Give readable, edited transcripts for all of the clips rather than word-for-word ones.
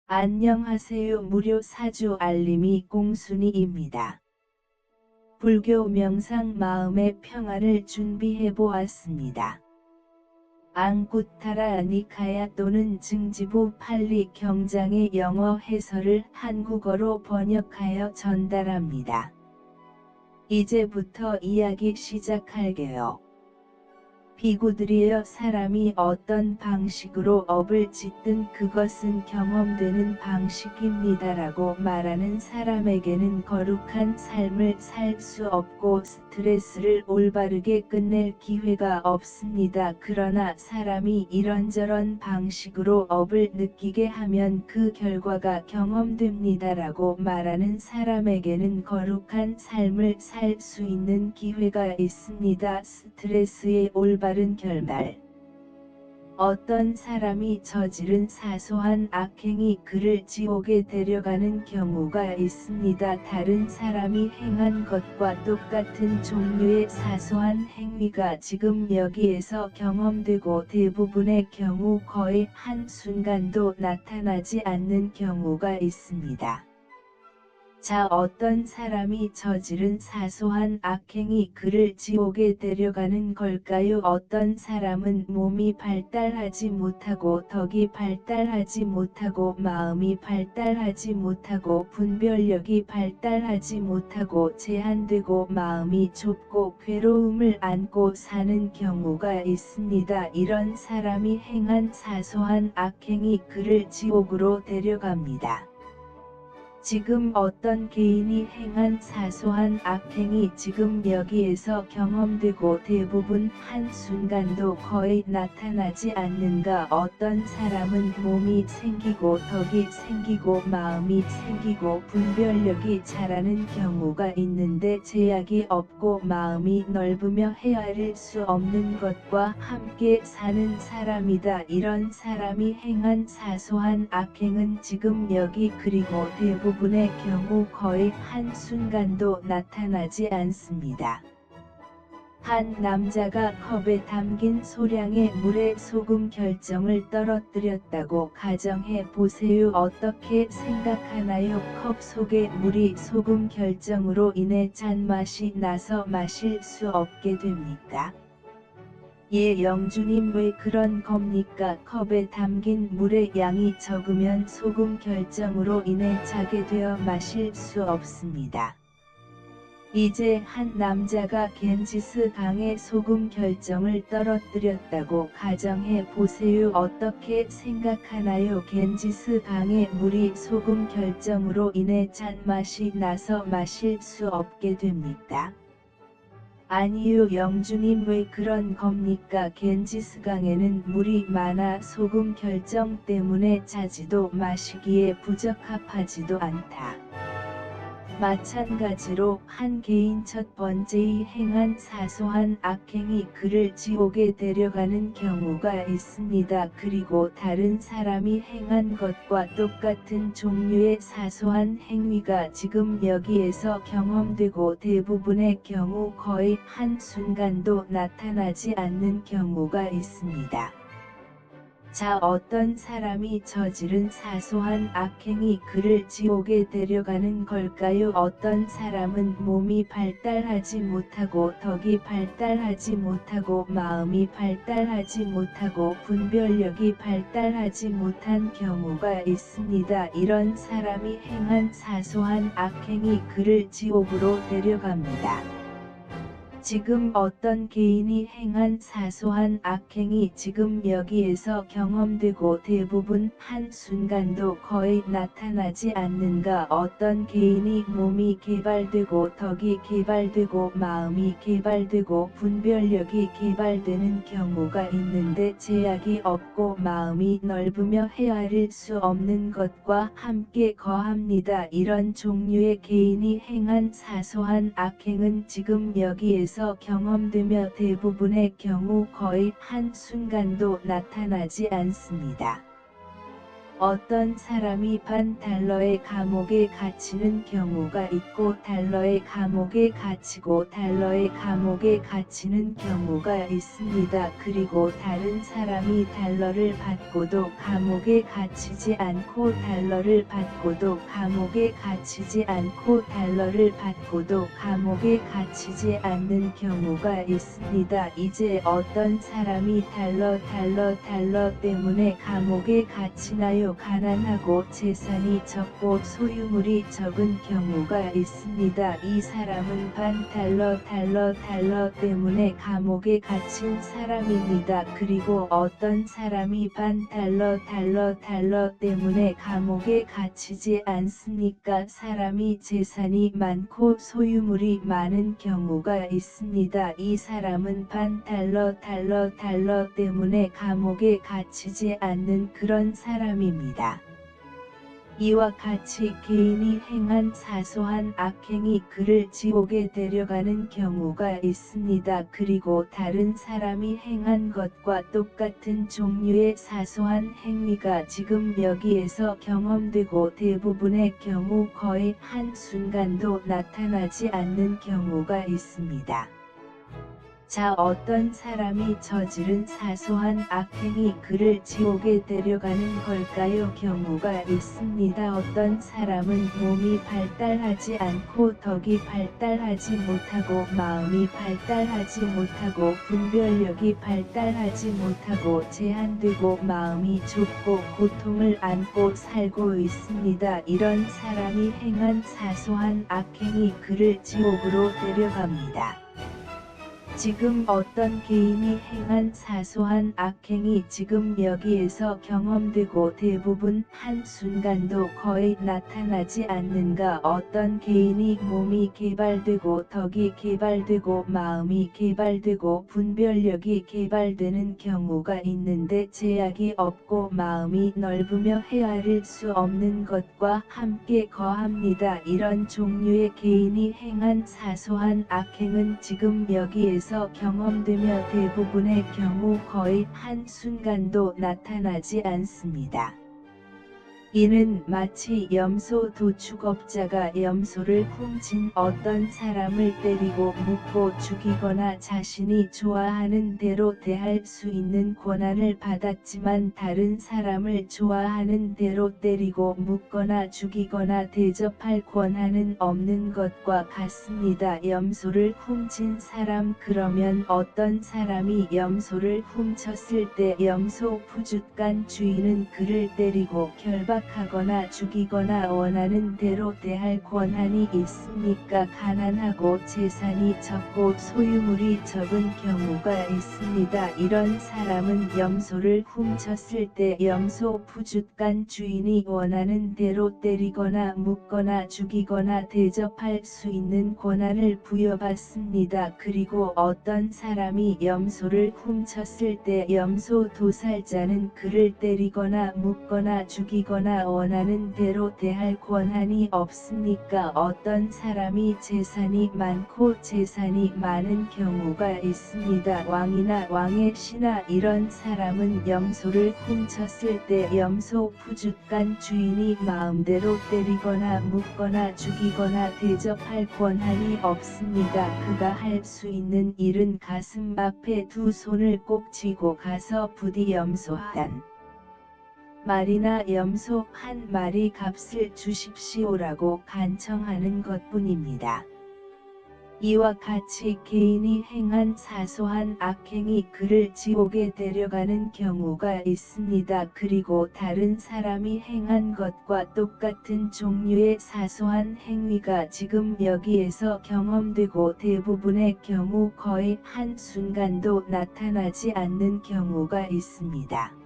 안녕하세요. 무료 사주 알림이 꽁순이입니다. 불교 명상 마음의 평화를 준비해 보았습니다. 앙구타라 니카야 또는 증지부 팔리 경장의 영어 해설을 한국어로 번역하여 전달합니다. 이제부터 이야기 시작할게요. 비구들이여, 사람이 어떤 방식으로 업을 짓든 그것은 경험되는 방식입니다라고 말하는 사람에게는 거룩한 삶을 살 수 없고 스트레스를 올바르게 끝낼 기회가 없습니다. 그러나 사람이 이런저런 방식으로 업을 느끼게 하면 그 결과가 경험됩니다라고 말하는 사람에게는 거룩한 삶을 살 수 있는 기회가 있습니다. 스트레스의 올바른 결말. 어떤 사람이 저지른 사소한 악행이 그를 지옥에 데려가는 경우가 있습니다. 다른 사람이 행한 것과 똑같은 종류의 사소한 행위가 지금 여기에서 경험되고 대부분의 경우 거의 한순간도 나타나지 않는 경우가 있습니다. 자, 어떤 사람이 저지른 사소한 악행이 그를 지옥에 데려가는 걸까요? 어떤 사람은 몸이 발달하지 못하고 덕이 발달하지 못하고 마음이 발달하지 못하고 분별력이 발달하지 못하고 제한되고 마음이 좁고 괴로움을 안고 사는 경우가 있습니다. 이런 사람이 행한 사소한 악행이 그를 지옥으로 데려갑니다. 지금 어떤 개인이 행한 사소한 악행이 지금 여기에서 경험되고 대부분 한순간도 거의 나타나지 않는가? 어떤 사람은 몸이 생기고 덕이 생기고 마음이 생기고 분별력이 자라는 경우가 있는데 제약이 없고 마음이 넓으며 헤아릴 수 없는 것과 함께 사는 사람이다. 이런 사람이 행한 사소한 악행은 지금 여기 그리고 대부분의 경우 거의 한순간도 나타나지 않습니다. 한 남자가 컵에 담긴 소량의 물에 소금 결정을 떨어뜨렸다고 가정해 보세요. 어떻게 생각하나요? 컵 속의 물이 소금 결정으로 인해 잔맛이 나서 마실 수 없게 됩니까? 예, 영주님, 왜 그런 겁니까? 컵에 담긴 물의 양이 적으면 소금 결정으로 인해 자게 되어 마실 수 없습니다. 이제 한 남자가 겐지스 강에 소금 결정을 떨어뜨렸다고 가정해 보세요. 어떻게 생각하나요? 겐지스 강의 물이 소금 결정으로 인해 잔맛이 나서 마실 수 없게 됩니까? 아니요, 영주님, 왜 그런 겁니까? 겐지스강에는 물이 많아 소금 결정 때문에 자지도 마시기에 부적합하지도 않다. 마찬가지로 한 개인 첫 번째의 행한 사소한 악행이 그를 지옥에 데려가는 경우가 있습니다. 그리고 다른 사람이 행한 것과 똑같은 종류의 사소한 행위가 지금 여기에서 경험되고 대부분의 경우 거의 한순간도 나타나지 않는 경우가 있습니다. 자, 어떤 사람이 저지른 사소한 악행이 그를 지옥에 데려가는 걸까요? 어떤 사람은 몸이 발달하지 못하고 덕이 발달하지 못하고 마음이 발달하지 못하고 분별력이 발달하지 못한 경우가 있습니다. 이런 사람이 행한 사소한 악행이 그를 지옥으로 데려갑니다. 지금 어떤 개인이 행한 사소한 악행이 지금 여기에서 경험되고 대부분 한순간도 거의 나타나지 않는가? 어떤 개인이 몸이 개발되고 덕이 개발되고 마음이 개발되고 분별력이 개발되는 경우가 있는데 제약이 없고 마음이 넓으며 헤아릴 수 없는 것과 함께 거합니다. 이런 종류의 개인이 행한 사소한 악행은 지금 여기에서 경험되며 대부분의 경우 거의 한순간도 나타나지 않습니다. 어떤 사람이 $1의 감옥에 갇히는 경우가 있고 달러의 감옥에 갇히고 달러의 감옥에 갇히는 경우가 있습니다. 그리고 다른 사람이 달러를 받고도 감옥에 갇히지 않고 달러를 받고도 감옥에 갇히지 않고 달러를 받고도 감옥에 갇히지 않는 경우가 있습니다. 이제 어떤 사람이 달러 때문에 감옥에 갇히나요? 가난하고 재산이 적고 소유물이 적은 경우가 있습니다. 이 사람은 $달러 때문에 감옥에 갇힌 사람입니다. 그리고 어떤 사람이 $달러 때문에 감옥에 갇히지 않습니까? 사람이 재산이 많고 소유물이 많은 경우가 있습니다. 이 사람은 $달러 때문에 감옥에 갇히지 않는 그런 사람입니다. 이와 같이 개인이 행한 사소한 악행이 그를 지옥에 데려가는 경우가 있습니다. 그리고 다른 사람이 행한 것과 똑같은 종류의 사소한 행위가 지금 여기에서 경험되고 대부분의 경우 거의 한순간도 나타나지 않는 경우가 있습니다. 자, 어떤 사람이 저지른 사소한 악행이 그를 지옥에 데려가는 걸까요? 경우가 있습니다. 어떤 사람은 몸이 발달하지 않고 덕이 발달하지 못하고 마음이 발달하지 못하고 분별력이 발달하지 못하고 제한되고 마음이 좁고 고통을 안고 살고 있습니다. 이런 사람이 행한 사소한 악행이 그를 지옥으로 데려갑니다. 지금 어떤 개인이 행한 사소한 악행이 지금 여기에서 경험되고 대부분 한순간도 거의 나타나지 않는가? 어떤 개인이 몸이 개발되고 덕이 개발되고 마음이 개발되고 분별력이 개발되는 경우가 있는데 제약이 없고 마음이 넓으며 헤아릴 수 없는 것과 함께 거합니다. 이런 종류의 개인이 행한 사소한 악행은 지금 여기에서 경험되며 대부분의 경우 거의 한순간도 나타나지 않습니다. 이는 마치 염소 도축업자가 염소를 훔친 어떤 사람을 때리고 묻고 죽이거나 자신이 좋아하는 대로 대할 수 있는 권한을 받았지만 다른 사람을 좋아하는 대로 때리고 묻거나 죽이거나 대접할 권한은 없는 것과 같습니다. 염소를 훔친 사람, 그러면 어떤 사람이 염소를 훔쳤을 때 염소 푸줏간 주인은 그를 때리고 결박하거나 죽이거나 원하는 대로 대할 권한이 있습니까? 가난하고 재산이 적고 소유물이 적은 경우가 있습니다. 이런 사람은 염소를 훔쳤을 때 염소 푸줏간 주인이 원하는 대로 때리거나 묻거나 죽이거나 대접할 수 있는 권한을 부여받습니다. 그리고 어떤 사람이 염소를 훔쳤을 때 염소 도살자는 그를 때리거나 묻거나 죽이거나 원하는 대로 대할 권한이 없습니까? 어떤 사람이 재산이 많고 재산이 많은 경우가 있습니다. 왕이나 왕의 신하, 이런 사람은 염소를 훔쳤을 때 염소 푸줏간 주인이 마음대로 때리거나 묻거나 죽이거나 대접할 권한이 없습니다. 그가 할 수 있는 일은 가슴 앞에 두 손을 꼭 쥐고 가서 부디 염소 한 마리나 염소 한 마리 값을 주십시오라고 간청하는 것뿐입니다. 이와 같이 개인이 행한 사소한 악행이 그를 지옥에 데려가는 경우가 있습니다. 그리고 다른 사람이 행한 것과 똑같은 종류의 사소한 행위가 지금 여기에서 경험되고 대부분의 경우 거의 한순간도 나타나지 않는 경우가 있습니다.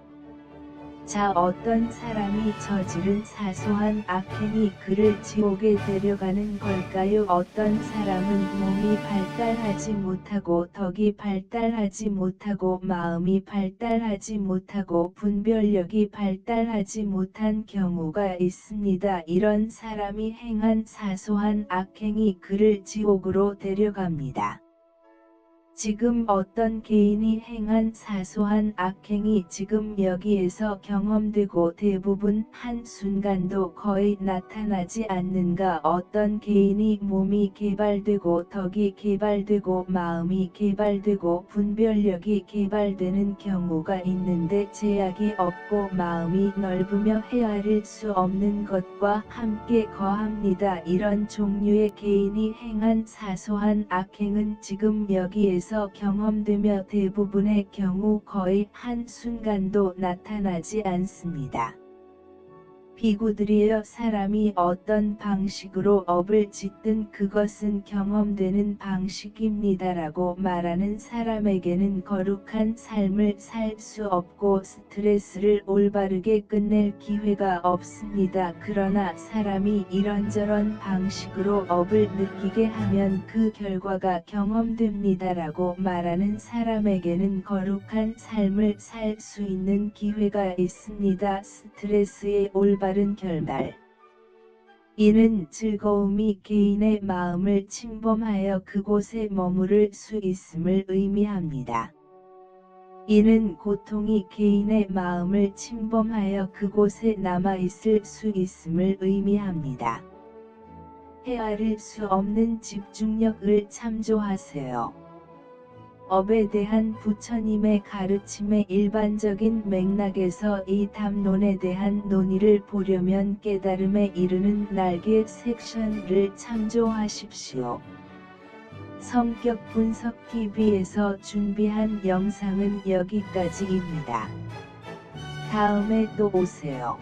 자, 어떤 사람이 저지른 사소한 악행이 그를 지옥에 데려가는 걸까요? 어떤 사람은 몸이 발달하지 못하고 덕이 발달하지 못하고 마음이 발달하지 못하고 분별력이 발달하지 못한 경우가 있습니다. 이런 사람이 행한 사소한 악행이 그를 지옥으로 데려갑니다. 지금 어떤 개인이 행한 사소한 악행이 지금 여기에서 경험되고 대부분 한순간도 거의 나타나지 않는가. 어떤 개인이 몸이 개발되고 덕이 개발되고 마음이 개발되고 분별력이 개발되는 경우가 있는데 제약이 없고 마음이 넓으며 헤아릴 수 없는 것과 함께 거합니다. 이런 종류의 개인이 행한 사소한 악행은 지금 여기에서 경험되며 대부분의 경우 거의 한순간도 나타나지 않습니다. 비구들이여, 사람이 어떤 방식으로 업을 짓든 그것은 경험되는 방식입니다라고 말하는 사람에게는 거룩한 삶을 살 수 없고 스트레스를 올바르게 끝낼 기회가 없습니다. 그러나 사람이 이런저런 방식으로 업을 느끼게 하면 그 결과가 경험됩니다라고 말하는 사람에게는 거룩한 삶을 살 수 있는 기회가 있습니다. 스트레스의 올바른 결말. 이는 즐거움이 개인의 마음을 침범하여 그곳에 머무를 수 있음을 의미합니다. 이는 고통이 개인의 마음을 침범하여 그곳에 남아있을 수 있음을 의미합니다. 헤아릴 수 없는 집중력을 참조하세요. 업에 대한 부처님의 가르침의 일반적인 맥락에서 이 담론에 대한 논의를 보려면 깨달음에 이르는 날개 섹션을 참조하십시오. 성격 분석 TV에서 준비한 영상은 여기까지입니다. 다음에 또 오세요.